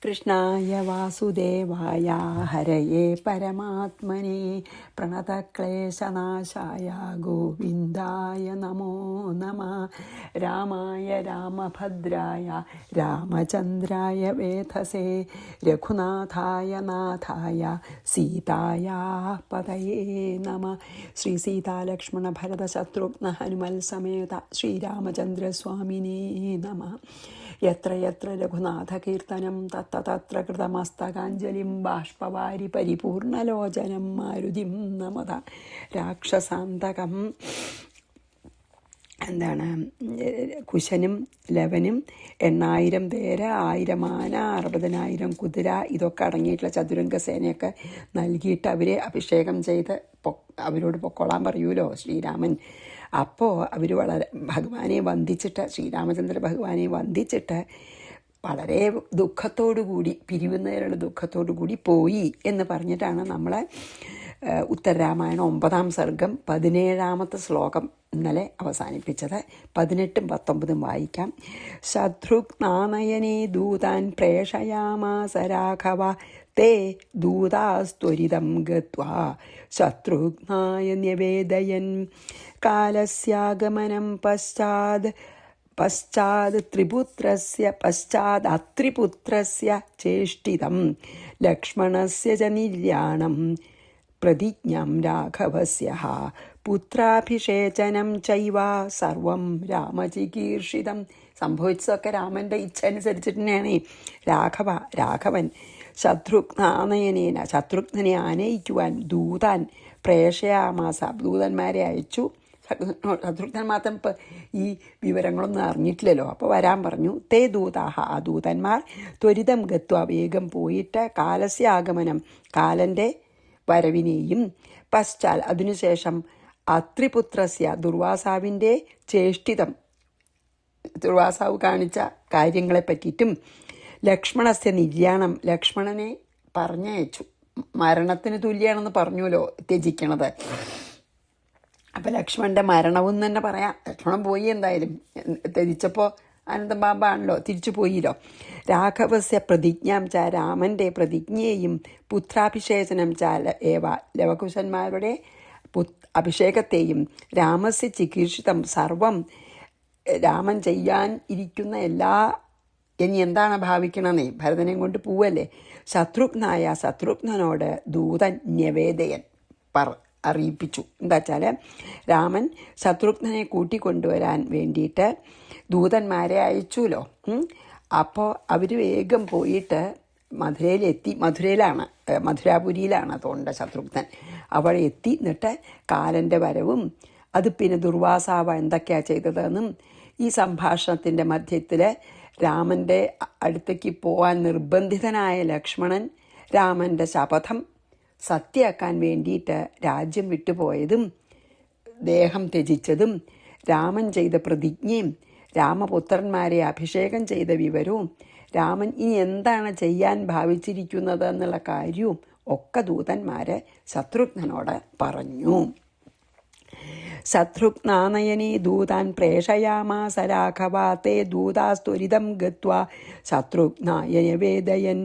കൃഷ്ണായ വാസുദേവായ ഹരയേ പരമാത്മനെ പ്രണതക്ലേശനാശായ ഗോവിന്ദായ നമോ നമഃ. രാമായ രാമഭദ്രായ രാമചന്ദ്രായ വേധസേ രഘുനാഥായ നാഥായ സീതായ പതയേ നമഃ. ശ്രീ സീതാലക്ഷ്മണ ഭരത ശത്രുഘ്ന ഹനുമൽ സമേത ശ്രീരാമചന്ദ്രസ്വാമിനേ നമഃ. യത്ര യത്ര രഘുനാഥകീർത്തനം തത്ര തത്ര കൃതമസ്തകാഞ്ജലിം ബാഷ്പവാരി പരിപൂർണലോചനം മാരുതിം നമത രാക്ഷസാന്തകം. കുശനും ലവനും 8000 തേര, 1000 ആന, 60,000 കുതിര, ഇതൊക്കെ അടങ്ങിയിട്ടുള്ള ചതുരംഗസേനയൊക്കെ നൽകിയിട്ട് അവരെ അഭിഷേകം ചെയ്ത് അവരോട് പൊക്കോളാൻ പറയൂലോ ശ്രീരാമൻ. അപ്പോൾ അവർ വളരെ ഭഗവാനെ വന്ദിച്ചിട്ട്, ശ്രീരാമചന്ദ്ര ഭഗവാനെ വന്ദിച്ചിട്ട് വളരെ ദുഃഖത്തോടുകൂടി, പിരിവുന്നതിലുള്ള ദുഃഖത്തോടുകൂടി പോയി എന്ന് പറഞ്ഞിട്ടാണ് നമ്മൾ ഉത്തരരാമായണം 9-ാം സർഗം 17-ാമത്തെ ശ്ലോകം ഇന്നലെ അവസാനിപ്പിച്ചത്. 18ഉം 19ഉം വായിക്കാം. ശത്രുഘ്നാനയനേ ദൂതാൻ പ്രേഷയാമാസ രാഘവ തേ ദൂതാസ്ത്വരിതം ഗത്വാ ശത്രുഘ്നായ ന്യവേദയൻ കാലസ്യാഗമനം പശ്ചാത് അത്രിപുത്രസ്യ ചേഷ്ടിതം ലക്ഷ്മണസ്യ ച നിര്യാണം പ്രതിജ്ഞാം രാഘവസ്യ പുത്രാഭിഷേചനം ചൈവ സർവം രാമചികീർഷിതം. സംഭവിച്ചതൊക്കെ രാമൻ്റെ ഇച്ഛ അനുസരിച്ചിട്ട് തന്നെയാണ്. രാഘവൻ ശത്രുഘ്നാനയനേന, ശത്രുഘ്നെ ആനയിക്കുവാൻ ദൂതാൻ പ്രേഷയാമാസ, ദൂതന്മാരെ അയച്ചു. ശത്രുഘ്നൻ മാത്രം ഇപ്പം ഈ വിവരങ്ങളൊന്നും അറിഞ്ഞിട്ടില്ലല്ലോ, അപ്പോൾ വരാൻ പറഞ്ഞു. തേ ദൂതാഹ, ആ ദൂതന്മാർ ത്വരിതം ഗത്വ, വേഗം പോയിട്ട് കാലസ്യ ആഗമനം, കാലൻ്റെ വരവിനെയും പശ്ചാൽ, അതിനുശേഷം അത്രിപുത്രസ്യ, ദുർവാസാവിൻ്റെ ചേഷ്ടിതം, ദുർവാസാവ് കാണിച്ച കാര്യങ്ങളെ പറ്റിയിട്ടും ലക്ഷ്മണസ്യ നിര്യാണം, ലക്ഷ്മണനെ പറഞ്ഞയച്ചു. മരണത്തിന് തുല്യമാണെന്ന് പറഞ്ഞുല്ലോ ത്യജിക്കണത്. അപ്പം ലക്ഷ്മണൻ്റെ മരണവും തന്നെ പറയാം. ലക്ഷ്മണൻ പോയി, എന്തായാലും ത്യജിച്ചപ്പോൾ അനന്തം ബാബാണല്ലോ, തിരിച്ചു പോയില്ലോ. രാഘവസ്യ പ്രതിജ്ഞാം ച, രാമൻ്റെ പ്രതിജ്ഞയെയും പുത്രാഭിഷേചനം ച ഏവ, ലവകുശന്മാരുടെ അഭിഷേകത്തെയും രാമസ്യ ചികീർഷിതം സർവം, രാമൻ ചെയ്യാൻ ഇരിക്കുന്ന എല്ലാ, ഇനി എന്താണ് ഭാവിക്കണമെന്നേ, ഭരതനെ കൊണ്ട് പോവല്ലേ. ശത്രുഘ്നായ, ശത്രുഘ്നോട് ദൂതൻ ന്യവേദയൻ അറിയിപ്പിച്ചു. എന്താ വെച്ചാൽ രാമൻ ശത്രുഘ്നെ കൂട്ടിക്കൊണ്ടുവരാൻ വേണ്ടിയിട്ട് ദൂതന്മാരെ അയച്ചുല്ലോ. അപ്പോൾ അവർ വേഗം പോയിട്ട് മധുരയിലെത്തി. മധുരാപുരിയിലാണ് അതുകൊണ്ട് ശത്രുഘ്നൻ അവിടെ എത്തി. എന്നിട്ട് കാലൻ്റെ വരവും അത് പിന്നെ ദുർവാസാവ എന്തൊക്കെയാണ് ചെയ്തതെന്നും ഈ സംഭാഷണത്തിൻ്റെ മധ്യത്തിൽ രാമൻ്റെ അടുത്തേക്ക് പോകാൻ നിർബന്ധിതനായ ലക്ഷ്മണൻ രാമൻ്റെ ശപഥം സത്യമാക്കാൻ വേണ്ടിയിട്ട് രാജ്യം വിട്ടുപോയതും ദേഹം ത്യജിച്ചതും രാമൻ ചെയ്ത പ്രതിജ്ഞയും രാമപുത്രന്മാരെ അഭിഷേകം ചെയ്ത വിവരവും രാമൻ ഇനി എന്താണ് ചെയ്യാൻ ഭാവിച്ചിരിക്കുന്നത് എന്നുള്ള കാര്യവും ഒക്കെ ദൂതന്മാർ ശത്രുഘ്നോട് പറഞ്ഞു. ശത്രുഘ്നാനയനേ ദൂതാൻ പ്രേഷയാമാസ രാഘവ തേ ദൂതാസ്ത്വരിതം ഗത്വാ ശത്രുഘ്നായ നിവേദയൻ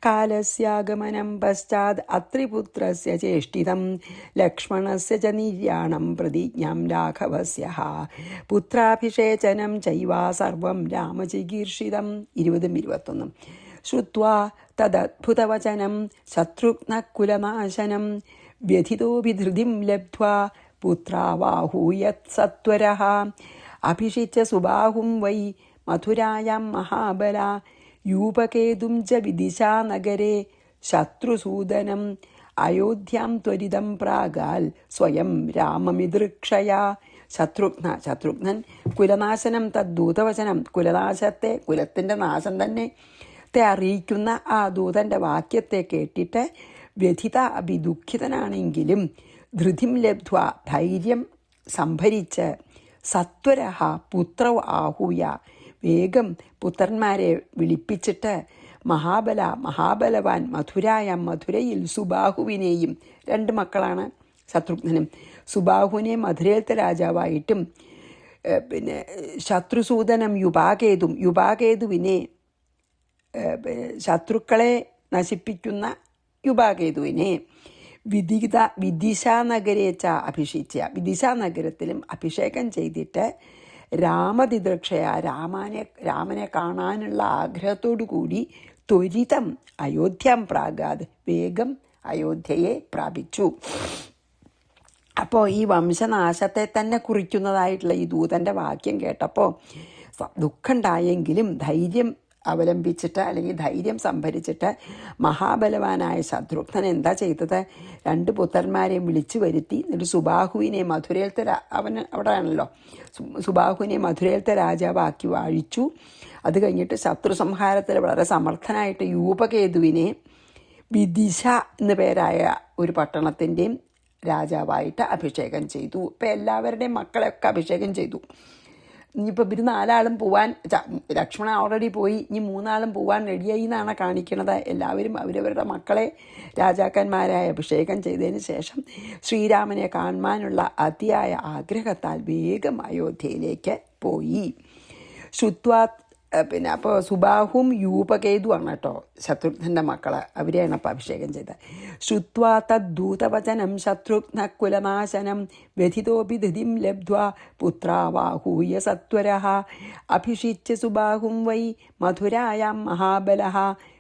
കാലസ്യാഗമനം പശ്ചാത് അത്രിപുത്രസ്യ ചേഷ്ടിതം ലക്ഷ്മണസ്യ ച നിര്യാണം പ്രതിജ്ഞാം രാഘവസ്യ പുത്രാഭിഷേചനം ചൈവ സർവം രാമചികീർഷിതം. 20ഉം 21ഉം. ശ്രുത്വാ തദദ്ഭുതവചനം ശത്രുഘ്നകുലനാശനം വ്യഥിതോപി ധൃതിം ലബ്ധ്വാ പുത്രാവാഹൂയത് സത്വരഃ അഭിഷിച്ച സുബാഹും വൈ മഥുരായാം മഹാബല യൂപകേതും ച വിദിശാനഗരെ ശത്രുസൂദനം അയോധ്യാം ത്വരിതം പ്രാഗാൽ സ്വയം രാമമിദൃക്ഷയാ. ശത്രുഘ്നൻ കുലനാശനം തദ്ദൂതവചനം, കുലത്തിൻ്റെ നാശം തന്നെ അറിയിക്കുന്ന ആ ദൂതൻ്റെ വാക്യത്തെ കേട്ടിട്ട് വ്യഥിത ദുഃഖിതനാണെങ്കിലും ധൃതിം ലബ്ധ്വ, ധൈര്യം സംഭരിച്ച് സത്വരഹ പുത്രൗ ആഹൂയ, വേഗം പുത്രന്മാരെ വിളിപ്പിച്ചിട്ട് മഹാബലവാൻ മധുരയിൽ സുബാഹുവിനെയും, 2 മക്കളാണ് ശത്രുഘ്നനും, സുബാഹുവിനെ മധുരയിലത്തെ രാജാവായിട്ടും പിന്നെ ശത്രുസൂദനം യുപാകേതുവിനെ ശത്രുക്കളെ നശിപ്പിക്കുന്ന യുബാകേതുവിനെ വിദിശാനഗരേച്ച അഭിഷിച്ച വിദിശാനഗരത്തിലും അഭിഷേകം ചെയ്തിട്ട് രാമതിദൃക്ഷയ രാമനെ കാണാനുള്ള ആഗ്രഹത്തോടു കൂടി ത്വരിതം അയോധ്യാം പ്രാഗാത് വേഗം അയോധ്യയെ പ്രാപിച്ചു. അപ്പോൾ ഈ വംശനാശത്തെ തന്നെ കുറിക്കുന്നതായിട്ടുള്ള ഈ ദൂതൻ്റെ വാക്യം കേട്ടപ്പോൾ ദുഃഖമുണ്ടായെങ്കിലും ധൈര്യം അവലംബിച്ചിട്ട് അല്ലെങ്കിൽ ധൈര്യം സംഭരിച്ചിട്ട് മഹാബലവാനായ ശത്രുഘ്നൻ എന്താ ചെയ്തത്? 2 പുത്രന്മാരെയും വിളിച്ചു വരുത്തി. എന്നിട്ട് സുബാഹുവിനെ മധുരയിലത്തെ അവന് അവിടെ ആണല്ലോ, സുബാഹുവിനെ മധുരയിലത്തെ രാജാവാക്കി വാഴിച്ചു. അത് കഴിഞ്ഞിട്ട് ശത്രു സംഹാരത്തിൽ വളരെ സമർത്ഥനായിട്ട് യൂപകേതുവിനെ വിദിശ എന്നു പേരായ ഒരു പട്ടണത്തിൻ്റെയും രാജാവായിട്ട് അഭിഷേകം ചെയ്തു. ഇപ്പം എല്ലാവരുടെയും മക്കളെയൊക്കെ അഭിഷേകം ചെയ്തു. ഇനിയിപ്പോൾ ഇവർ 4 പോവാൻ, ലക്ഷ്മണൻ ഓൾറെഡി പോയി, ഇനി 3 പോവാൻ റെഡിയായി എന്നാണ് കാണിക്കുന്നത്. എല്ലാവരും അവരവരുടെ മക്കളെ രാജാക്കന്മാരായി അഭിഷേകം ചെയ്തതിന് ശേഷം ശ്രീരാമനെ കാണുവാനുള്ള അതിയായ ആഗ്രഹത്താൽ വേഗം അയോധ്യയിലേക്ക് പോയി. ശ്രുത്വാ അപ്പോൾ സുബാഹും യൂപകേതുവാണ് കേട്ടോ ശത്രുഘ്നൻ്റെ മക്കള്, അവരെയാണ് അപ്പം അഭിഷേകം ചെയ്തത്. ശ്രുത്വാ തദ്ദൂതവചനം ശത്രുഘ്ന കുലനാശനം വ്യഥിതോപി ധൃതിം ലബ്ധ്വാ പുത്രാവാഹൂയ സത്വരഃ അഭിഷിച്യ സുബാഹും വൈ മധുരായാം മഹാബലഃ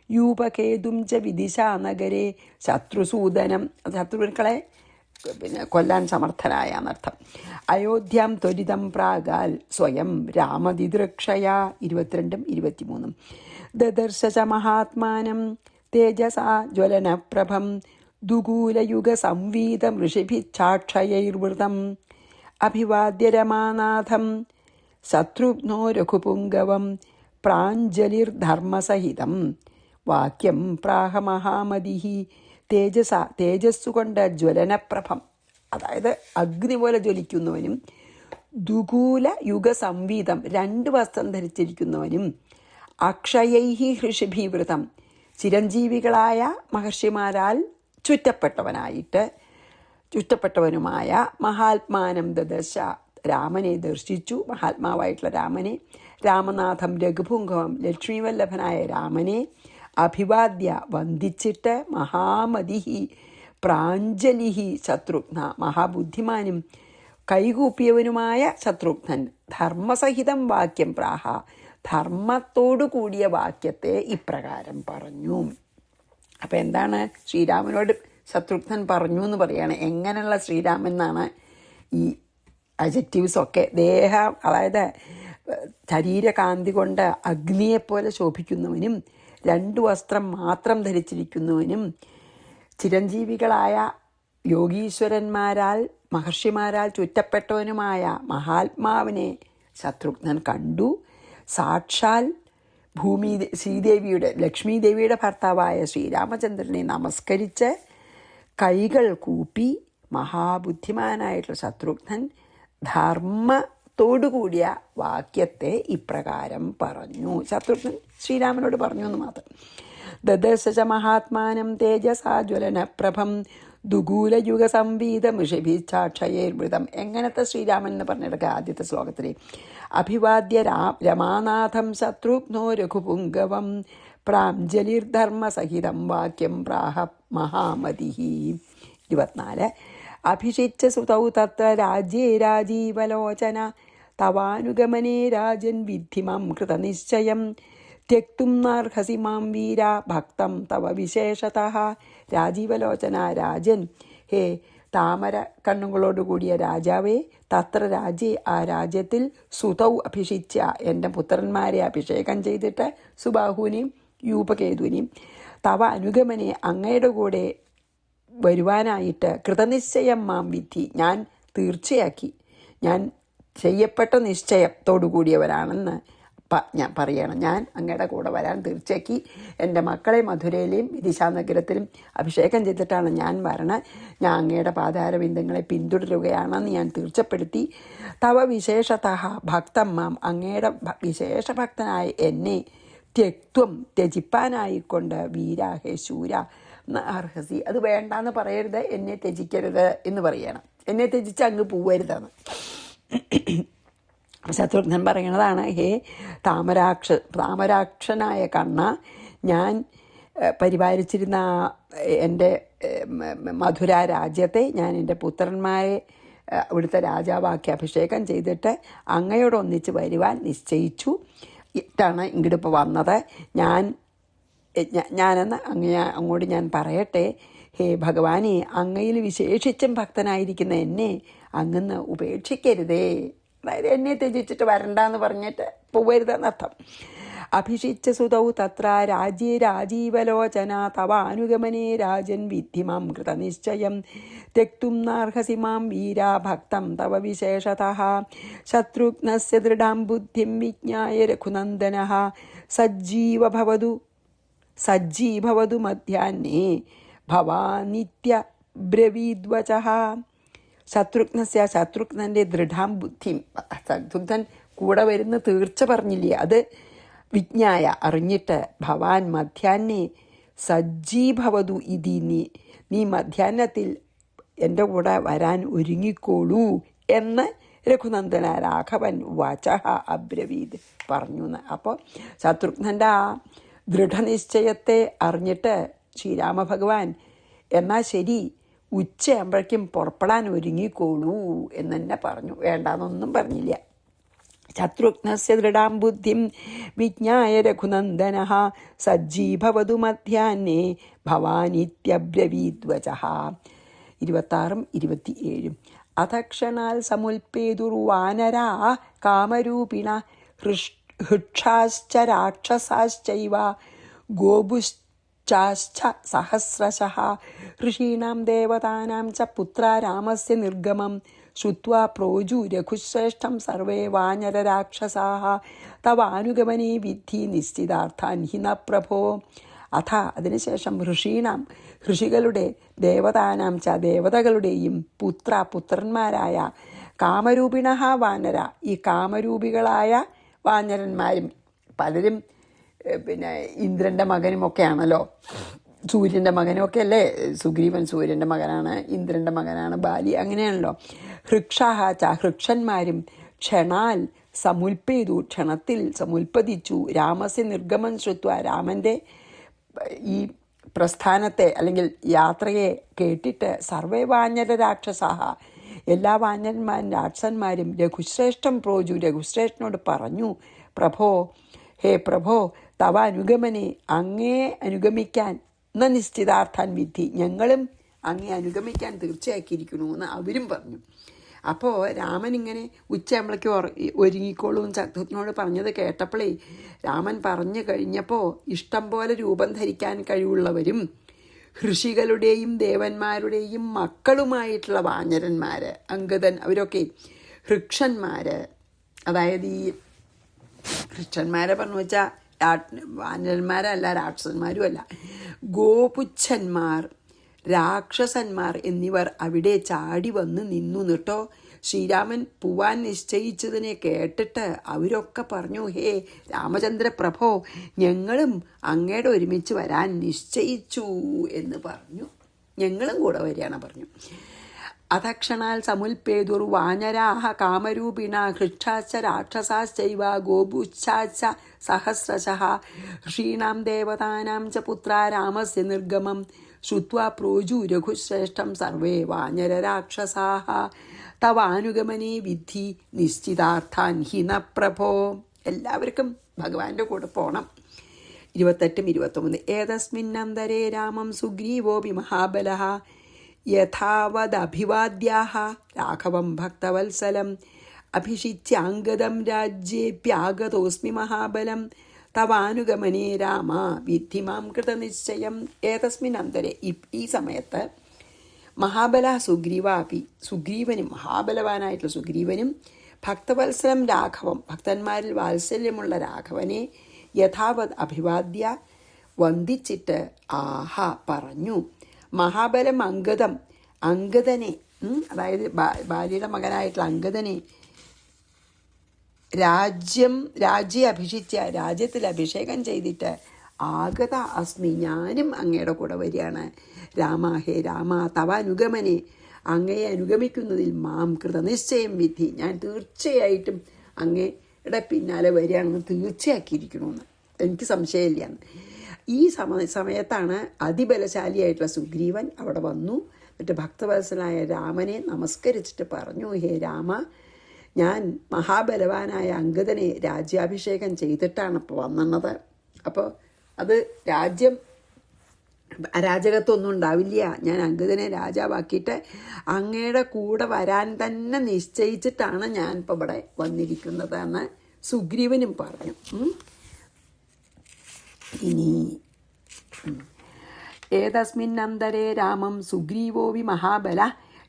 യൂപകേതും ച വിദിശാനഗരേ ശത്രുസൂദനം, ശത്രുക്കളെ കൊല്ലാൻ സമർത്ഥനായ എന്നർത്ഥം. അയോധ്യാം ത്വരിതം പ്രാഗാൽ സ്വയം രാമതിദൃക്ഷയ 22 23 ദദർശ ച മഹാത്മാനം തേജസാ ജ്വലനപ്രഭം ദുകൂലയുഗ സംവീതം ഋഷിഭിച്ഛാക്ഷയൈർവൃതം അഭിവാദ്യ രമാനാഥം ശത്രുഘ്നോ രഘുപുംഗവം പ്രാഞ്ജലിർധർമ്മസഹിതം വാക്യം പ്രാഹ മഹാമതിഃ തേജസ്സുകൊണ്ട് ജ്വലനപ്രഭം, അതായത് അഗ്നി പോലെ ജ്വലിക്കുന്നവനും, ദുകൂല യുഗ സംവീതം 2 വസ്ത്രം ധരിച്ചിരിക്കുന്നവനും, അക്ഷയൈഹി ഋഷിഭീവൃതം ചിരഞ്ജീവികളായ മഹർഷിമാരാൽ ചുറ്റപ്പെട്ടവനുമായ മഹാത്മാനം ദദർശ രാമനെ ദർശിച്ചു. മഹാത്മാവായിട്ടുള്ള രാമനെ, രാമനാഥം രഘുപുംഗവം ലക്ഷ്മീവല്ലഭനായ രാമനെ അഭിവാദ്യ വന്ദിച്ചിട്ട് മഹാമതിഹി പ്രാഞ്ജലിഹി ശത്രുഘ്ന മഹാബുദ്ധിമാനും കൈകൂപ്പിയവനുമായ ശത്രുഘ്നൻ ധർമ്മസഹിതം വാക്യം പ്രാഹ ധർമ്മത്തോടു കൂടിയ വാക്യത്തെ ഇപ്രകാരം പറഞ്ഞു. അപ്പം എന്താണ് ശ്രീരാമനോട് ശത്രുഘ്നൻ പറഞ്ഞു എന്ന് പറയാണ്. എങ്ങനെയുള്ള ശ്രീരാമൻ എന്നാണ് ഈ അഡ്ജക്റ്റീവ്സൊക്കെ. ദേഹം, അതായത് ശരീരകാന്തി കൊണ്ട് അഗ്നിയെപ്പോലെ ശോഭിക്കുന്നവനും 2 വസ്ത്രം മാത്രം ധരിച്ചിരിക്കുന്നവനും ചിരഞ്ജീവികളായ യോഗീശ്വരന്മാരാൽ മഹർഷിമാരാൽ ചുറ്റപ്പെട്ടവനുമായ മഹാത്മാവിനെ ശത്രുഘ്നൻ കണ്ടു. സാക്ഷാൽ ശ്രീദേവിയുടെ ലക്ഷ്മീദേവിയുടെ ഭർത്താവായ ശ്രീരാമചന്ദ്രനെ നമസ്കരിച്ച് കൈകൾ കൂപ്പി മഹാബുദ്ധിമാനായിട്ടുള്ള ശത്രുഘ്നൻ ധർമ്മത്തോടുകൂടിയ വാക്യത്തെ ഇപ്രകാരം പറഞ്ഞു. ശത്രുഘ്നൻ ശ്രീരാമനോട് പറഞ്ഞു എന്ന് മാത്രം. ദദർശ മഹാത്മാനം തേജസാ ജ്വലനപ്രഭം ദുകൂലയുഗ സംവീതം ഋഷിഭിച്ഛാക്ഷയൈർവൃതം. എങ്ങനത്തെ ശ്രീരാമൻ എന്ന് പറഞ്ഞെടുക്കുക ആദ്യത്തെ ശ്ലോകത്തിൽ. അഭിവാദ്യ രമാനാഥം ശത്രുഘ്നോ രഘുപുംഗവം പ്രാഞ്ജലിർധർമ്മസഹിതം വാക്യം പ്രാഹ മഹാമതിഃ. 24 അഭിഷിച്ച സുതൗ തത്ര രാജ്യേ രാജീവലോചന തവാനുഗമനേ രാജൻ വിദ്ധി മാം കൃതനിശ്ചയം ത്യക്തും നാർഹസി മാം വീര ഭക്തം തവ വിശേഷതഃ. രാജീവലോചന രാജൻ, ഹേ താമര കണ്ണുകളോടുകൂടിയ രാജാവേ, തത്ര രാജ്യേ ആ രാജ്യത്തിൽ സുതൗ അഭിഷിച്ച എൻ്റെ പുത്രന്മാരെ അഭിഷേകം ചെയ്തിട്ട് സുബാഹുവിനെയും യൂപകേതുവിനെയും തവ അനുഗമനെ അങ്ങയുടെ കൂടെ വരുവാനായിട്ട് കൃതനിശ്ചയം മാം വിധി ഞാൻ തീർച്ചയാക്കി, ഞാൻ ചെയ്യപ്പെട്ട നിശ്ചയത്തോടു കൂടിയവരാണെന്ന് ഞാൻ പറയണം. ഞാൻ അങ്ങയുടെ കൂടെ വരാൻ തീർച്ചയാക്കി. എൻ്റെ മക്കളെ മധുരയിലെയും വിദിശാനഗരത്തിലും അഭിഷേകം ചെയ്തിട്ടാണ് ഞാൻ വരണത്. ഞാൻ അങ്ങയുടെ പാതാരബിന്ദങ്ങളെ പിന്തുടരുകയാണെന്ന് ഞാൻ തീർച്ചപ്പെടുത്തി. തവ വിശേഷതഃ ഭക്തം മാം അങ്ങയുടെ വിശേഷഭക്തനായ എന്നെ ത്യജിപ്പാനായിക്കൊണ്ട് വീരാഹേ ശൂര അർഹസി, അത് വേണ്ടാന്ന് പറയരുത്, എന്നെ ത്യജിക്കരുത് എന്ന് പറയണം. എന്നെ ത്യജിച്ച് അങ്ങ് പോവരുതെന്ന് ശത്രുഘ്നൻ പറയണതാണ്. ഹേ താമരാക്ഷനായ കണ്ണ, ഞാൻ പരിപാലിച്ചിരുന്ന എൻ്റെ മധുര രാജ്യത്തെ ഞാൻ എൻ്റെ പുത്രന്മാരെ അവിടുത്തെ രാജാവാക്കി അഭിഷേകം ചെയ്തിട്ട് അങ്ങയോടൊന്നിച്ച് വരുവാൻ നിശ്ചയിച്ചു ാണ് ഇങ്ങോട്ട് ഇപ്പോൾ വന്നത്. ഞാനെന്ന് അങ്ങോട്ട് ഞാൻ പറയട്ടെ, ഹേ ഭഗവാനെ, അങ്ങയിൽ വിശേഷിച്ചും ഭക്തനായിരിക്കുന്ന എന്നെ അങ്ങന്ന് ഉപേക്ഷിക്കരുതേ. അതായത് എന്നെ ത്യജിച്ചിട്ട് വരണ്ടെന്ന് പറഞ്ഞിട്ട് പോവരുതെന്നർത്ഥം. അഭിഷിച്ച സുതൗ തത്ര രാജ്യേ രാജീവലോചന തവാനുഗമനേ രാജൻ വിദ്ധി മാം കൃതനിശ്ചയം തെക്തും നാർഹസി മാം വീരാ ഭക്തം തവ വിശേഷതഃ ശത്രുഘ്നസ്യ ദൃഢാം ബുദ്ധിം വിജ്ഞായ രഘുനന്ദനഃ സജ്ജീഭവതു മധ്യാഹ്നേ ഭവാനിത്യ ബ്രവീദ്വചഃ. ശത്രുഘ്നൻ്റെ ദൃഢാം ബുദ്ധിം, ശത്രുഘ്നൻ കൂടെ വരുന്ന തീർച്ച പറഞ്ഞില്ലേ, അത് വിജ്ഞായ അറിഞ്ഞിട്ട് ഭവാൻ മധ്യാഹ്നേ സജ്ജീഭവതു ഇതി, നീ മധ്യാഹ്നത്തിൽ എൻ്റെ കൂടെ വരാൻ ഒരുങ്ങിക്കോളൂ എന്ന് രഘുനന്ദന രാഘവൻ വചഃ അബ്രവീത് പറഞ്ഞു എന്ന്. അപ്പോൾ ശത്രുഘ്നൻ്റെ ആ ദൃഢനിശ്ചയത്തെ അറിഞ്ഞിട്ട് ശ്രീരാമഭഗവാൻ എന്നാൽ ശരി, ഉച്ചയാകുമ്പോഴേക്കും പുറപ്പെടാൻ ഒരുങ്ങിക്കോളൂ എന്ന് തന്നെ പറഞ്ഞു. വേണ്ടാന്നൊന്നും പറഞ്ഞില്ല. ശത്രുഘ്നസ്യ ദൃഢാം ബുദ്ധിം വിജ്ഞായ രഘുനന്ദനഃ സജ്ജീഭവതു മധ്യാഹ്നേ ഭവാനിത്യബ്രവീദ്വചഃ. 26 27. അധക്ഷണാൽ സമുൽപേതുർവാനരാ കാമരൂപിണ ഹൃക്ഷാശ്ച രാക്ഷസാശ്ചൈവ ഗോപുശ്ചാശ്ച സഹസ്രശഃ ഋഷീണാം ദേവതാനാം ച പുത്രാ രാമസ്യ നിർഗമം ശ്രുത്വാ പ്രോജു രഘുശ്രേഷ്ഠം സർവേ വാനരരാക്ഷസാഃ തവ അനുഗമനേ വിദ്ധി നിശ്ചിതാർത്ഥാൻ ഹി ന പ്രഭോ. അഥ അതിനുശേഷം ഋഷീണാം ഋഷികളുടെ ദേവതാനാം ച ദേവതകളുടെയും പുത്രന്മാരായ കാമരൂപിണ വാനര, ഈ കാമരൂപികളായ വാനരന്മാരും പലരും പിന്നെ ഇന്ദ്രൻ്റെ മകനുമൊക്കെയാണല്ലോ, സൂര്യൻ്റെ മകനുമൊക്കെ അല്ലേ സുഗ്രീവൻ, സൂര്യൻ്റെ മകനാണ്, ഇന്ദ്രൻ്റെ മകനാണ് ബാലി, അങ്ങനെയാണല്ലോ. ഹൃക്ഷാഹ ച ഹൃക്ഷന്മാരും ക്ഷണാൽ സമുൽപേതു ക്ഷണത്തിൽ സമുൽപ്പതിച്ചു രാമസ്യ നിർഗമൻ ശ്രുത്വ രാമൻ്റെ ഈ പ്രസ്ഥാനത്തെ അല്ലെങ്കിൽ യാത്രയെ കേട്ടിട്ട് സർവേ വാനര രാക്ഷസാഹ എല്ലാ വാനരന്മാരും രാക്ഷസന്മാരും രഘുശ്രേഷ്ഠം പ്രോജു രഘുശ്രേഷ്ഠനോട് പറഞ്ഞു, പ്രഭോ, ഹേ പ്രഭോ, തവ അനുഗമനെ അങ്ങേ അനുഗമിക്കാൻ എന്ന നിശ്ചിതാർത്ഥാൻ വിധി, ഞങ്ങളും അങ്ങേ അനുഗമിക്കാൻ തീർച്ചയാക്കിയിരിക്കണു എന്ന് അവരും പറഞ്ഞു. അപ്പോൾ രാമൻ ഇങ്ങനെ ഉച്ചയാകുമ്പോഴേക്കും ഒരുങ്ങിക്കോളൂ ശത്രുഘ്നോട് പറഞ്ഞത് കേട്ടപ്പോഴേ രാമൻ പറഞ്ഞു കഴിഞ്ഞപ്പോൾ ഇഷ്ടം പോലെ രൂപം ധരിക്കാൻ കഴിവുള്ളവരും ഋഷികളുടെയും ദേവന്മാരുടെയും മക്കളുമായിട്ടുള്ള വാനരന്മാർ, അങ്കദൻ, അവരൊക്കെ ഹൃക്ഷന്മാർ, അതായത് ഈ ഹൃക്ഷന്മാരെ പറഞ്ഞു വെച്ചാൽ വാനരന്മാരല്ല, രാക്ഷസന്മാരുമല്ല, ഗോപുച്ഛന്മാർ, രാക്ഷസന്മാർ എന്നിവർ അവിടെ ചാടി വന്ന് നിന്നു നിട്ടോ. ശ്രീരാമൻ പോവാൻ നിശ്ചയിച്ചതിനെ കേട്ടിട്ട് അവരൊക്കെ പറഞ്ഞു, ഹേ രാമചന്ദ്ര പ്രഭോ, ഞങ്ങളും അങ്ങയുടെ ഒരുമിച്ച് വരാൻ നിശ്ചയിച്ചു എന്ന് പറഞ്ഞു. ഞങ്ങളും കൂടെ വരികയാണ് പറഞ്ഞു. അധക്ഷണാൽ സമുൽപേതുർ വാനരാഹ കാമരൂപിണ ഹൃക്ഷാശ്ച രാക്ഷസാശ്ചൈവ ഗോപുശ്ചാശ്ച സഹസ്രശഃ ഋഷീണാം ദേവതാനാം ച പുത്രാ രാമസ്യ നിർഗമം ശ്രുത്വാ പ്രോജു രഘുശ്രേഷ്ഠം സർവേ വാനരരാക്ഷസാഃ തവ അനുഗമനേ വിദ്ധി നിശ്ചിതാർത്ഥാൻ ഹി ന പ്രഭോ. എല്ലാവർക്കും ഭഗവാന്റെ കൂടെ പോകണം. 28 29. ഏതസ്മിന്നന്തരേ രാമം സുഗ്രീവോപി മഹാബലഃ യഥാവദഭിവാദ്യാഃ രാഘവം ഭക്തവത്സലം അഭിഷിച്യാംഗദം രാജ്യേപ്യാഗതോസ്മി മഹാബലം തവാനുഗമനേ രാമ വിദ്ധി മാം കൃതനിശ്ചയം. ഏതസ്മിൻ അന്തരെ, ഈ സമയത്ത് മഹാബല സുഗ്രീവാപി, സുഗ്രീവനും മഹാബലവാനായിട്ടുള്ള സുഗ്രീവനും ഭക്തവത്സലം രാഘവം, ഭക്തന്മാരിൽ വാത്സല്യമുള്ള രാഘവനെ യഥാവത് അഭിവാദ്യ വന്ദിച്ചിട്ട് ആഹ പറഞ്ഞു. മഹാബലം അങ്കദനെ, അതായത് ബാലിയുടെ മകനായിട്ടുള്ള അങ്കദനെ രാജ്യം അഭിഷിച്ച, രാജ്യത്തിൽ അഭിഷേകം ചെയ്തിട്ട് ആഗത അസ്മി, ഞാനും അങ്ങയുടെ കൂടെ വരികയാണ്. രാമ, ഹേ രാമ, തവ അനുഗമനെ, അങ്ങയെ അനുഗമിക്കുന്നതിൽ മാം കൃതനിശ്ചയം വിധി, ഞാൻ തീർച്ചയായിട്ടും അങ്ങയുടെ പിന്നാലെ വരികയാണെന്ന് തീർച്ചയാക്കിയിരിക്കണമെന്ന്, എനിക്ക് സംശയമില്ല. ഈ സമയത്താണ് അതിബലശാലിയായിട്ടുള്ള സുഗ്രീവൻ അവിടെ വന്നു. എന്നിട്ട് ഭക്തവത്സനായ രാമനെ നമസ്കരിച്ചിട്ട് പറഞ്ഞു, ഹേ രാമ, ഞാൻ മഹാബലവാനായ അംഗദനെ രാജ്യാഭിഷേകം ചെയ്തിട്ടാണ് ഇപ്പോൾ വന്നത്. അപ്പോൾ അത് അരാജകത്വമൊന്നും ഉണ്ടാവില്ല. ഞാൻ അംഗദനെ രാജാവാക്കിയിട്ട് അങ്ങയുടെ കൂടെ വരാൻ തന്നെ നിശ്ചയിച്ചിട്ടാണ് ഞാൻ ഇപ്പോൾ ഇവിടെ വന്നിരിക്കുന്നത് എന്ന് സുഗ്രീവനും പറഞ്ഞു. ഇനി ഏതസ്മിന്നന്തരേ രാമം സുഗ്രീവോവി മഹാബല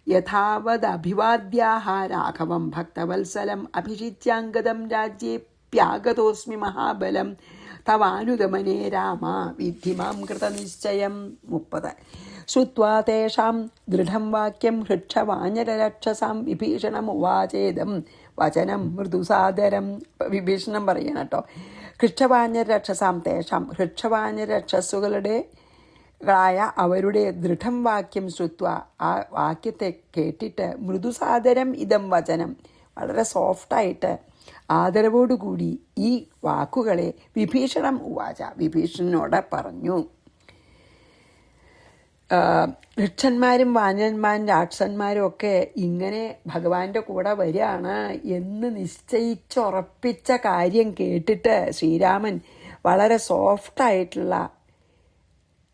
യഥാവദഭിവാദ്യാഹ രാഘവം ഭക്തവത്സലം അഭിഷിച്യാംഗദം രാജ്യേപ്യാഗതോസ്മി മഹാബലം തവാനുഗമനേ രാമ വിദ്ധി മാം കൃതനിശ്ചയം. 30 ശ്രുത്വാ തേഷാം ദൃഢം വാക്യം ഹൃക്ഷവാനരരക്ഷസാം വിഭീഷണമുവാചേദം വചനം മൃദുസാദരം. വിഭീഷണം പറയണം കേട്ടോ. ഹൃക്ഷവാനരക്ഷസാം തേഷാം, ഹൃക്ഷവാനരക്ഷസുകളുടെ അവരുടെ ദൃഢം വാക്യം ശ്രുത്വ, ആ വാക്യത്തെ കേട്ടിട്ട് മൃദുസാദരം ഇതം വചനം, വളരെ സോഫ്റ്റായിട്ട് ആദരവോടുകൂടി ഈ വാക്കുകളെ വിഭീഷണം ഉവാച, വിഭീഷണനോട് പറഞ്ഞു. വൃക്ഷന്മാരും വാനന്മാരും രാക്ഷസന്മാരും ഒക്കെ ഇങ്ങനെ ഭഗവാന്റെ കൂടെ വരികയാണ് എന്ന് നിശ്ചയിച്ചുറപ്പിച്ച കാര്യം കേട്ടിട്ട് ശ്രീരാമൻ വളരെ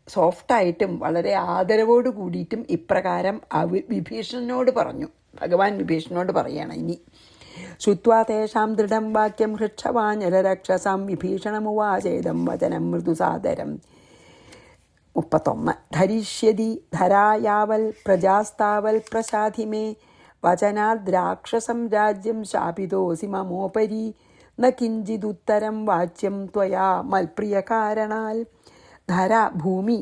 സോഫ്റ്റായിട്ടും വളരെ ആദരവോട് കൂടിയിട്ടും ഇപ്രകാരം വിഭീഷണനോട് പറഞ്ഞു. ഭഗവാൻ വിഭീഷണനോട് പറയണം ഇനി. ശ്രുത്വാ തേഷാം ദൃഢം വാക്യം ഹൃക്ഷവാനരരക്ഷസാം വിഭീഷണമുവാചേദം വചനം മൃദുസാദരം. 31 ധരിഷ്യതി ധരായാവൽ പ്രജാസ്താവൽ പ്രസാധി മേ വചനാദ്രാക്ഷസം രാജ്യം ശാപിതോസി മമോപരി ന കിഞ്ചിദുത്തരം വാച്യം ത്വയാ മൽപ്രിയകാരണാൽ. ധര ഭൂമി,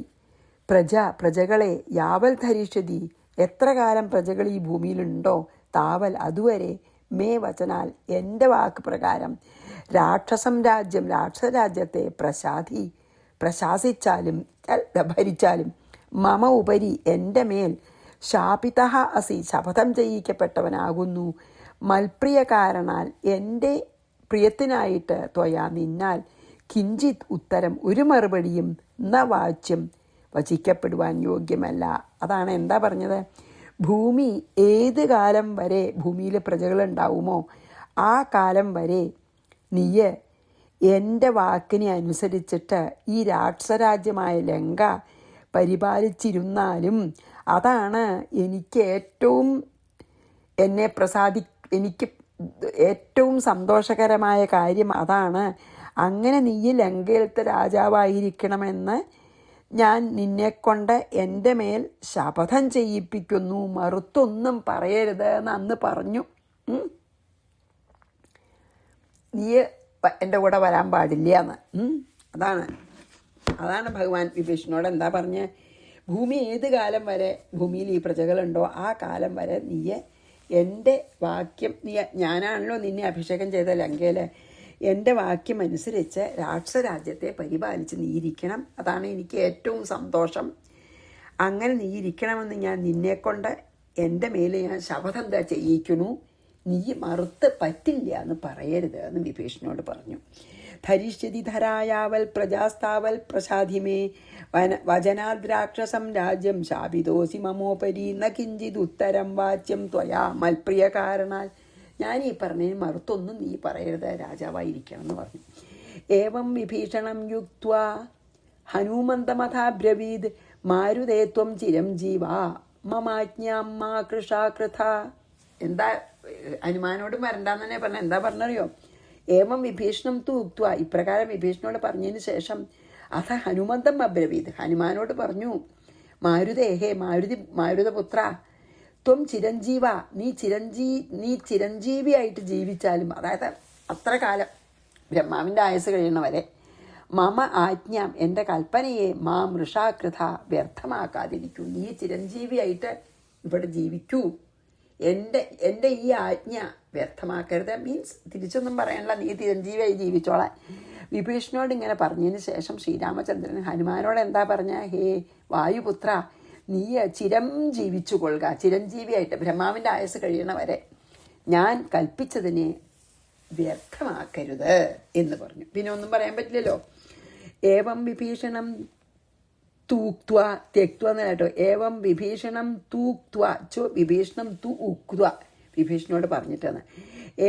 പ്രജകളെ യാവൽ ധരിഷ്യതി എത്ര കാലം പ്രജകൾ ഈ ഭൂമിയിലുണ്ടോ താവൽ അതുവരെ മേ വചനാൽ എൻ്റെ വാക്ക് പ്രകാരം രാക്ഷസം രാജ്യം രാക്ഷസരാജ്യത്തെ പ്രശാസിച്ചാലും ഭരിച്ചാലും മമ ഉപരി എൻ്റെ മേൽ ശാപിതഃ അസി ശപഥം ചെയ്യിക്കപ്പെട്ടവനാകുന്നു. മൽപ്രിയ കാരണാൽ എൻ്റെ പ്രിയത്തിനായിട്ട് ത്വയാ നിന്നാൽ കിഞ്ചിത് ഉത്തരം ഒരു മറുപടിയും ന വാച്യം വചിക്കപ്പെടുവാൻ യോഗ്യമല്ല. അതാണ് എന്താ പറഞ്ഞത്? ഭൂമി ഏത് കാലം വരെ ഭൂമിയിൽ പ്രജകളുണ്ടാവുമോ ആ കാലം വരെ നീയ് എൻ്റെ വാക്കിനെ അനുസരിച്ചിട്ട് ഈ രാക്ഷസരാജ്യമായ ലങ്ക പരിപാലിച്ചിരുന്നാലും അതാണ് എനിക്ക് എനിക്ക് ഏറ്റവും സന്തോഷകരമായ കാര്യം അതാണ്. അങ്ങനെ നീ ലങ്കയിലത്തെ രാജാവായിരിക്കണമെന്ന് ഞാൻ നിന്നെക്കൊണ്ട് എൻ്റെ മേൽ ശപഥം ചെയ്യിപ്പിക്കുന്നു, മറുത്തൊന്നും പറയരുത് എന്ന് അന്ന് പറഞ്ഞു. നീ എൻ്റെ കൂടെ വരാൻ പാടില്ല എന്ന്. അതാണ് ഭഗവാൻ വിഭീഷണനോട് എന്താ പറഞ്ഞ്, ഭൂമി ഏത് കാലം വരെ ഭൂമിയിൽ ഈ പ്രജകളുണ്ടോ ആ കാലം വരെ നീ എൻ്റെ വാക്യം, ഞാനാണല്ലോ നിന്നെ അഭിഷേകം ചെയ്ത ലങ്കയിൽ, എൻ്റെ വാക്യം അനുസരിച്ച് രാക്ഷസരാജ്യത്തെ പരിപാലിച്ച് നീ ഇരിക്കണം. അതാണ് എനിക്ക് ഏറ്റവും സന്തോഷം. അങ്ങനെ നീ ഇരിക്കണമെന്ന് ഞാൻ നിന്നെക്കൊണ്ട് എൻ്റെ മേലെ ഞാൻ ശപഥം ചെയ്യിക്കുന്നു. നീ മറുത്ത് പറ്റില്ല എന്ന് പറയരുത് എന്ന് വിഭീഷണനോട് പറഞ്ഞു. ധരിഷ്യതി ധരായാവൽ പ്രജാസ്താവൽ പ്രസാധിമേ വചനാദ്രാക്ഷസം രാജ്യം ശാപിതോസി മമോപരി ന കിഞ്ചിത് ഉത്തരം വാച്യം ത്വയാ മൽപ്രിയ കാരണാൽ. ഞാൻ ഈ പറഞ്ഞതിന് മറുത്തൊന്നും നീ പറയരുത്, രാജാവായിരിക്കണം എന്ന് പറഞ്ഞു. ഏവം വിഭീഷണം യുക്ത്വാ ഹനുമന്തമഥാബ്രവീത് മാരുതേത്വം ചിരം ജീവാ മമാജ്ഞാം മാ കൃഷാകൃഥ. എന്താ ഹനുമാനോട് വരണ്ടാന്ന് തന്നെ പറഞ്ഞ, എന്താ പറഞ്ഞറിയോ? ഏവം വിഭീഷണം തു ഉക്ത്വ, ഇപ്രകാരം വിഭീഷണനോട് പറഞ്ഞതിന് ശേഷം അഥ ഹനുമന്തം അബ്രവീത്, ഹനുമാനോട് പറഞ്ഞു, മാരുതേഹേ മാരുതപുത്ര ത്വം ചിരഞ്ജീവ, നീ ചിരഞ്ജീവിയായിട്ട് ജീവിച്ചാലും, അതായത് അത്ര കാലം ബ്രഹ്മാവിൻ്റെ ആയുസ് കഴിയുന്നവരെ, മമ ആജ്ഞാം എൻ്റെ കൽപ്പനയെ മാ മൃഷാകൃത വ്യർത്ഥമാക്കാതിരിക്കൂ. നീ ചിരഞ്ജീവിയായിട്ട് ഇവിടെ ജീവിക്കൂ, എൻ്റെ ഈ ആജ്ഞ വ്യർത്ഥമാക്കരുത്. മീൻസ് തിരിച്ചൊന്നും പറയാനുള്ള, നീ ചിരഞ്ജീവിയായി ജീവിച്ചോളാൻ. വിഭീഷണനോട് ഇങ്ങനെ പറഞ്ഞതിന് ശേഷം ശ്രീരാമചന്ദ്രൻ ഹനുമാനോട് എന്താ പറഞ്ഞ, ഹേ വായുപുത്ര, നീ ചിരം ജീവിച്ചു കൊള്ളുക, ചിരഞ്ജീവിയായിട്ട് ബ്രഹ്മാവിൻ്റെ ആയുസ് കഴിയണവരെ ഞാൻ കൽപ്പിച്ചതിനെ വ്യർത്ഥമാക്കരുത് എന്ന് പറഞ്ഞു. പിന്നെ ഒന്നും പറയാൻ പറ്റില്ലല്ലോ. ഏവം വിഭീഷണം തൂക്വ त्यक्त्वा എന്നല്ല കേട്ടോ, ഏവം വിഭീഷണം തൂക്ത്വ ചോ വിഭീഷണം തു ഉക്വ, വിഭീഷണോട് പറഞ്ഞിട്ടാണ്.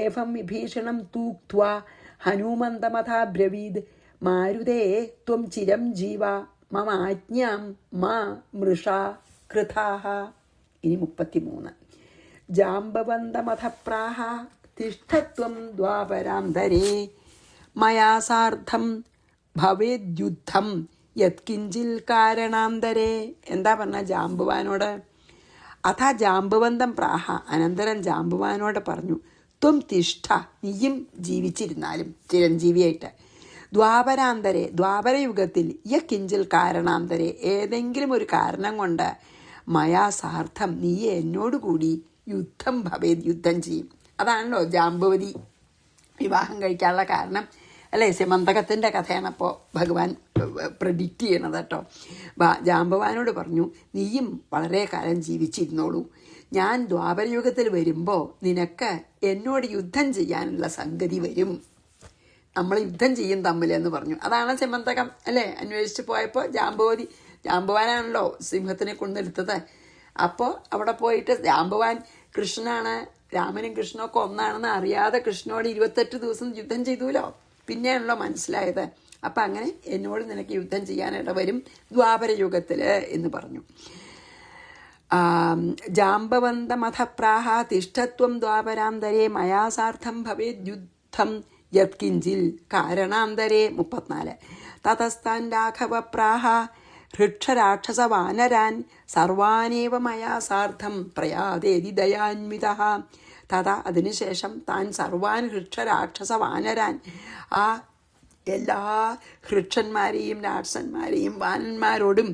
ഏവം വിഭീഷണം തൂക്ത്വ ഹനുമന്തമഥാ ബ്രവീദ് മാരുതേ ത്വം ചിരം ജീവ മമ ആജ്ഞാം മാ മൃഷാ കൃതാഹ. ഇനി 33. ജാംബവന്തമഥ പ്രാഹ തിഷ്ഠത്വം ദ്വാപരാന്തരേ മയാ സാർദ്ധം ഭവേദ്യുദ്ധം യത്കിഞ്ചിൽ കാരണാന്തരേ. എന്താ പറഞ്ഞ ജാംബുവാനോട്? അഥ ജാംബവന്തം പ്രാഹ, അനന്തരം ജാംബുവാനോട് പറഞ്ഞു, ത്വം തിഷ്ഠ, നീയും ജീവിച്ചിരുന്നാലും ചിരഞ്ജീവിയായിട്ട്, ദ്വാപരാന്തരെ, ദ്വാപരയുഗത്തിൽ, യക്കിഞ്ചിൽ കാരണാന്തരെ, ഏതെങ്കിലും ഒരു കാരണം കൊണ്ട്, മയാ സാർത്ഥം, നീ എന്നോടുകൂടി യുദ്ധം ഭവേത്, യുദ്ധം ചെയ്യും. അതാണല്ലോ ജാംബവതി വിവാഹം കഴിക്കാനുള്ള കാരണം അല്ലേ? സിമന്തകത്തിൻ്റെ കഥയാണ് അപ്പോൾ ഭഗവാൻ പ്രെഡിക്റ്റ് ചെയ്യണത് കേട്ടോ. ജാംബവാനോട് പറഞ്ഞു, നീയും വളരെ കാലം ജീവിച്ചിരുന്നോളൂ, ഞാൻ ദ്വാപരയുഗത്തിൽ വരുമ്പോൾ നിനക്ക് എന്നോട് യുദ്ധം ചെയ്യാനുള്ള സംഗതി വരും, നമ്മൾ യുദ്ധം ചെയ്യും തമ്മിലെന്ന് പറഞ്ഞു. അതാണ് സിമന്തകം അല്ലേ? അന്വേഷിച്ച് പോയപ്പോൾ ജാംബവാനാണല്ലോ സിംഹത്തിനെ കൊണ്ടെടുത്തത്. അപ്പോൾ അവിടെ പോയിട്ട് ജാംബവാൻ കൃഷ്ണനാണ്, രാമനും കൃഷ്ണനൊക്കെ ഒന്നാണെന്ന് അറിയാതെ കൃഷ്ണനോട് 28 ദിവസം യുദ്ധം ചെയ്തുല്ലോ. പിന്നെയാണല്ലോ മനസ്സിലായത്. അപ്പം അങ്ങനെ എന്നോട് നിനക്ക് യുദ്ധം ചെയ്യാനിട വരും ദ്വാപരയുഗത്തിൽ എന്ന് പറഞ്ഞു. ജാംബവന്തമഥ പ്രാഹ തിഷ്ഠത്വം ദ്വാപരാന്തരേ മയാ സാർത്ഥം ഭവേത് യുദ്ധം യത്കിഞ്ചിൽ കാരണാന്തരേ. 34. തതസ്ഥാൻ രാഘവ പ്രാഹ ഹൃക്ഷരാക്ഷസവാനരാൻ സർവാനേവ മയാ സാർദ്ധം പ്രയാതേതി ദയാന്വിതഃ. തഥാ, അതിനുശേഷം താൻ സർവാൻ ഹൃക്ഷരാക്ഷസവാനരാൻ, ആ എല്ലാ ഹൃക്ഷന്മാരെയും രാക്ഷസന്മാരെയും വാനന്മാരോടും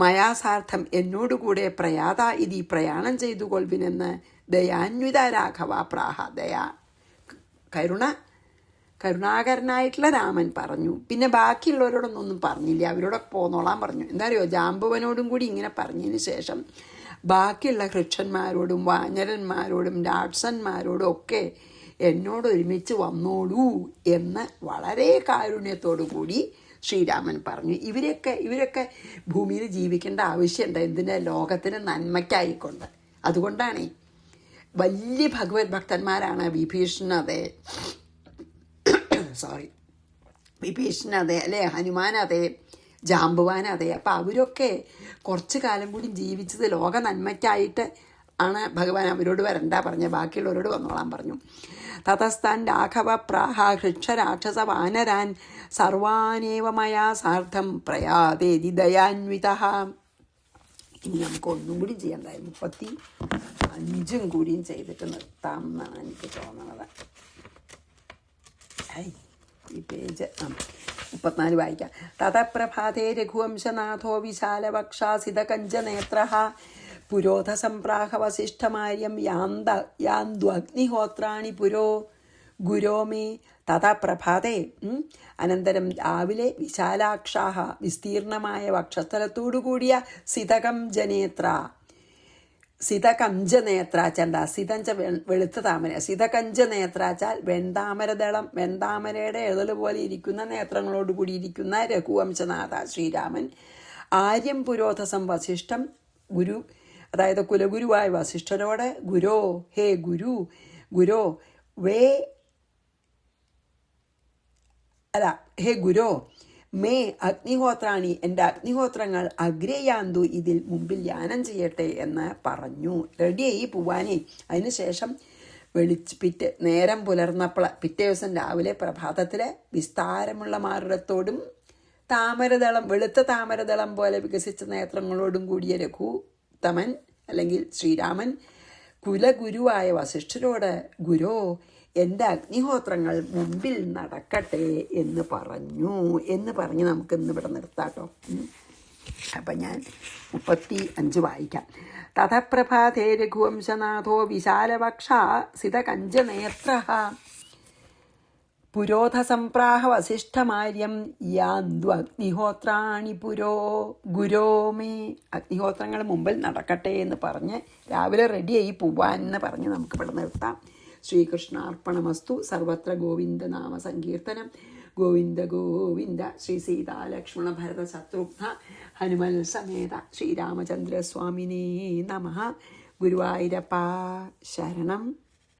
മയാസാർത്ഥം എന്നോടുകൂടെ പ്രയാത ഇതി പ്രയാണം ചെയ്തു കൊൽവിനെന്ന് ദയാന്വിത രാഘവ പ്രാഹ. കരുണാകരനായിട്ടുള്ള രാമൻ പറഞ്ഞു. പിന്നെ ബാക്കിയുള്ളവരോടൊന്നും പറഞ്ഞില്ല, അവരോടൊക്കെ പോന്നോളാൻ പറഞ്ഞു. എന്താ അറിയോ, ജാംബവനോടും കൂടി ഇങ്ങനെ പറഞ്ഞതിന് ശേഷം ബാക്കിയുള്ള ഹൃക്ഷന്മാരോടും വാനരന്മാരോടും രാക്ഷസന്മാരോടും ഒക്കെ എന്നോട് ഒരുമിച്ച് വന്നോളൂ എന്ന് വളരെ കാരുണ്യത്തോടു കൂടി ശ്രീരാമൻ പറഞ്ഞു. ഇവരൊക്കെ ഭൂമിയിൽ ജീവിക്കേണ്ട ആവശ്യമുണ്ട്, എന്തിൻ്റെ? ലോകത്തിന് നന്മയ്ക്കായിക്കൊണ്ട്. അതുകൊണ്ടാണ് വലിയ ഭഗവത് ഭക്തന്മാരാണ് വിഭീഷണതെ അല്ലേ, ഹനുമാനതെ, ജാംബവാനതെ. അപ്പം അവരൊക്കെ കുറച്ച് കാലം കൂടി ജീവിച്ചത് ലോക നന്മയ്ക്കായിട്ട് ആണ്. ഭഗവാൻ അവരോട് വരണ്ട പറഞ്ഞ, ബാക്കിയുള്ളവരോട് വന്നോളാൻ പറഞ്ഞു. തതസ്ഥാൻ രാഘവ പ്രാഹ ഹൃക്ഷരാക്ഷസ വാനരാൻ സർവാനേവ മയാ സാർദ്ധം പ്രയാതേതി ദയാന്വിതഃ. ഇനി നമുക്ക് ഒന്നും കൂടി ചെയ്യണ്ടായിരുന്നു, 35 കൂടിയും ചെയ്തിട്ട് നിർത്താം എന്നാണ് എനിക്ക് തോന്നുന്നത്. ഈ പേജ് 34 വായിക്കാം. തതപ്രഭാതേ രഘുവംശനാഥോ വിശാലവക്ഷാസിതകഞ്ചനേത്രഃ പുരോധസംപ്രാഹ വസിഷ്ഠമാര്യം യാന്ത്വഗ്നിഹോത്രാണി പുരോ ഗുരോ മേ. തഥാ പ്രഭാതേ, അനന്തരം രാവിലെ, വിശാലാക്ഷാഹ, വിസ്തീർണമായ വക്ഷസ്ഥലത്തോടു കൂടിയ സിതകഞ്ചനേത്രാച്ചണ്ട, സിതഞ്ച വെളുത്ത താമര, സിതകഞ്ചനേത്രാച്ചാൽ വെൺതാമരയുടെ എഴുതൽ പോലെ ഇരിക്കുന്ന നേത്രങ്ങളോട് കൂടിയിരിക്കുന്ന രഘുവംശനാഥ ശ്രീരാമൻ ആര്യം പുരോധസം വസിഷ്ഠം, ഗുരു അതായത് കുലഗുരുവായ വസിഷ്ഠരോട്, ഗുരോ, ഹേ ഗുരോ ഹേ ഗുരോ മേ അഗ്നിഹോത്രാണി, എൻ്റെ അഗ്നിഹോത്രങ്ങൾ അഗ്രേയാന്തു, ഇതിൽ മുമ്പിൽ യാനം ചെയ്യട്ടെ എന്ന് പറഞ്ഞു. റെഡിയായി പോവാനേ. അതിനുശേഷം നേരം പുലർന്നപ്പോൾ പിറ്റേ ദിവസം രാവിലെ പ്രഭാതത്തിൽ വിസ്താരമുള്ള മാറിടത്തോടും വെളുത്ത താമരദളം പോലെ വികസിച്ച നേത്രങ്ങളോടും കൂടിയ രഘുത്തമൻ അല്ലെങ്കിൽ ശ്രീരാമൻ കുലഗുരുവായ വസിഷ്ഠരോട്, ഗുരോ, എൻ്റെ അഗ്നിഹോത്രങ്ങൾ മുമ്പിൽ നടക്കട്ടെ എന്ന് പറഞ്ഞ് നമുക്ക് ഇന്നിവിടെ നിർത്താട്ടോ. അപ്പം ഞാൻ 35 വായിക്കാം. തഥപ്രഭാതേ രഘുവംശനാഥോ വിശാലവക്ഷാ സിതകഞ്ചനേത്രഃ പുരോധസംപ്രാഹ വസിഷ്ഠമാര്യം യാന്ത്വഗ്നിഹോത്രാണി പുരോ ഗുരോ മേ. അഗ്നിഹോത്രങ്ങൾ മുമ്പിൽ നടക്കട്ടെ എന്ന് പറഞ്ഞ് രാവിലെ റെഡിയായി പോവാൻ എന്ന് പറഞ്ഞ് നമുക്കിവിടെ നിർത്താം. ശ്രീകൃഷ്ണാർപ്പണമസ്തു. സർവത്ര ഗോവിന്ദനാമ സങ്കീർത്തനം. ഗോവിന്ദ ഗോവിന്ദ. ശ്രീ സീതാ ലക്ഷ്മണ ഭരത ശത്രുഘ്ന ഹനുമൽ സമേത ശ്രീരാമചന്ദ്രസ്വാമിനേ നമഃ. ഗുരുവായൂരപ്പ ശരണം.